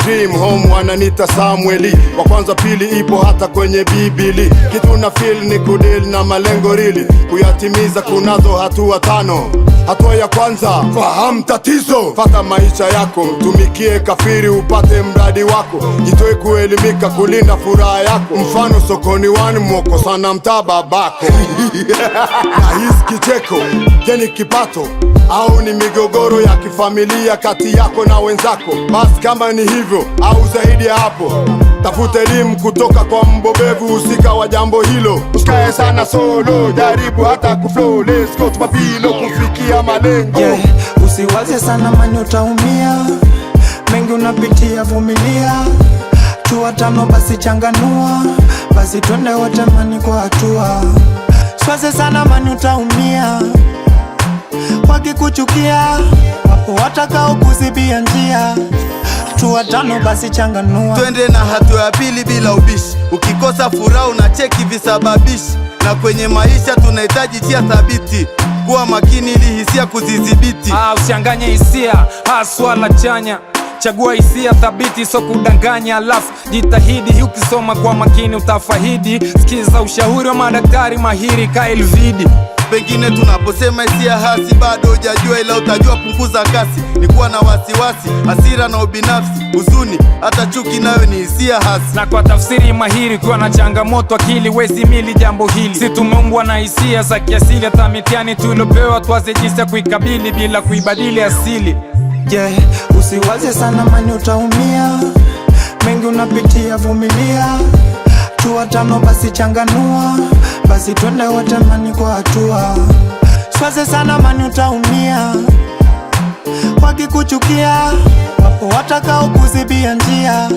dream home wananita Samueli. Wa kwanza pili ipo hata kwenye Bibili. Kitu na feel ni kudil na malengo rili, kuyatimiza kunazo hatua 5. Hatua ya kwanza, fahamu tatizo. Fata maisha yako, mtumikie kafiri upate mradi wako. Jitoe kuelimika kulinda furaha yako. Mfano sokoni wani mwoko sana mtaa babako. Nahisi kicheko, je ni kipato au ni migogoro ya kifamilia kati yako na wenzako? Basi kama ni hivyo au zaidi ya hapo, tafuta elimu kutoka kwa mbobevu husika wa jambo hilo. Usikae sana solo, jaribu hata kuflow. Let's go to mapilo kufikia malengo. Yeah, usiwaze sana mani utaumia, mengi unapitia vumilia. Hatua 5 basi changanua, basi twende wote mani kwa hatua. Usiwaze sana mani utaumia, wakikuchukia wapo watakao kuzibia njia. Hatua 5 basi changanua, twende na hatua ya pili bila ubishi. Ukikosa furaha unacheki visababishi, na kwenye maisha tunahitaji tia thabiti. Kuwa makini ili hisia kuzidhibiti. Usichanganye hisia swala chanya, chagua hisia thabiti so kudanganya. Alafu jitahidi, ukisoma kwa makini utafahidi. Sikiza ushauri wa madaktari mahiri ka Elvidi. Pengine tunaposema hisia hasi bado hujajua, ila utajua punguza kasi. Ni kuwa na wasiwasi, hasira na ubinafsi, huzuni, hata chuki nayo ni hisia hasi. Na kwa tafsiri mahiri, kuwa na changamoto akili wezi mili jambo hili. Si tumeumbwa na hisia za kiasili, hata mitihani tulopewa tuwaze jinsi ya kuikabili bila kuibadili asili. Yeah, usiwaze sana mani utaumia, mengi unapitia vumilia. Hatua 5 basi changanua, basi twende wote mani kwa hatua. Usiwaze sana mani utaumia, wakikuchukia wapo watakao kuzibia njia.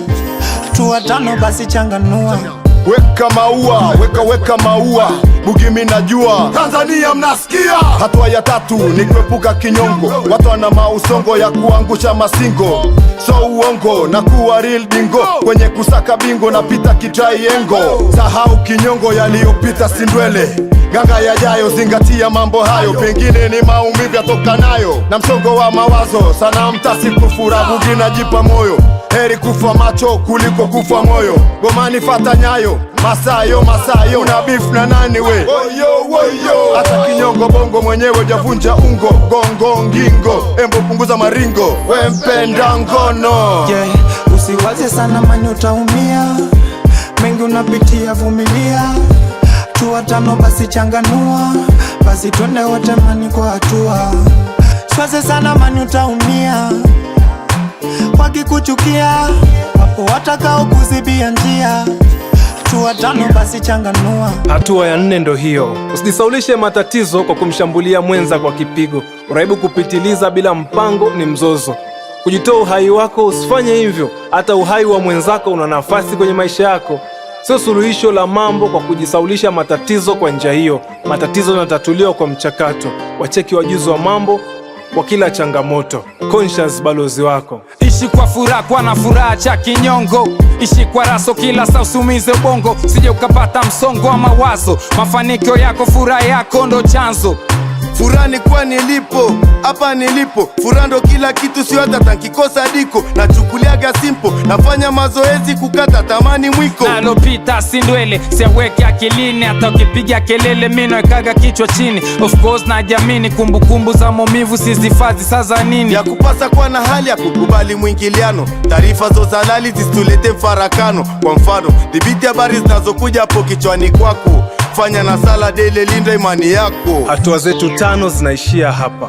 Hatua 5 basi changanua. Weka maua, weka maua, Bugimi najua Tanzania mnasikia. Hatua ya 3 ni kuepuka kinyongo. Watu wana mausongo ya kuangusha masingo, so uongo na kuwa real dingo. Kwenye kusaka bingo na pita kitraiengo. Sahau kinyongo yaliyopita sindwele, ganga yajayo zingatia mambo hayo. Pengine ni maumivu yatokanayo na msongo wa mawazo. Sana mtasi kufura Bugi najipa moyo. Heri kufa macho kuliko kufa moyo. Gomani fata nyayo, masayo una beef na nani we? Woyo hata kinyongo bongo mwenyewe javunja ungo. Gongo ngingo, embo punguza maringo, we mpenda ngono. Yeah, usiwaze sana mani utaumia, mengi unapitia vumilia. Hatua 5 basi changanua, basi twende wote mani kwa hatua. Usiwaze sana mani utaumia, wakikuchukia wapo watakao kuzibia njia. Hatua 5 basi changanua. Hatua ya 4 ndo hiyo, usijisaulishe matatizo kwa kumshambulia mwenza kwa kipigo. Uraibu kupitiliza bila mpango ni mzozo. Kujitoa uhai wako usifanye hivyo, hata uhai wa mwenzako una nafasi kwenye maisha yako. Sio suluhisho la mambo kwa kujisaulisha matatizo kwa njia hiyo. Matatizo yanatatuliwa kwa mchakato. Wacheki wajuzi wa mambo kwa kila changamoto. Conscious balozi wako. Ishi kwa furaha, kwa na furaha cha kinyongo. Ishi kwa raso kila saa usumize ubongo, sije ukapata msongo wa mawazo. Mafanikio yako furaha yako ndo chanzo. Furaha ni kwa nilipo, hapa nilipo. Furaha ndo kila kitu, sio hata tankikosa diko. Nachukuliaga simple, nafanya mazoezi kukata tamani mwiko. Nalopita sindwele, siaweke akilini. Hata ukipiga kelele mino ekaga kichwa chini. Of course na jamini, kumbukumbu za maumivu sizifadhi sasa nini. Ya kupasa kwa na hali ya kukubali mwingiliano. Taarifa zo halali zisitulete mfarakano. Kwa mfano, dhibiti habari zinazokuja hapo kichwani kwako. Fanya na sala daily, linda imani yako. Hatua zetu 5 zinaishia hapa.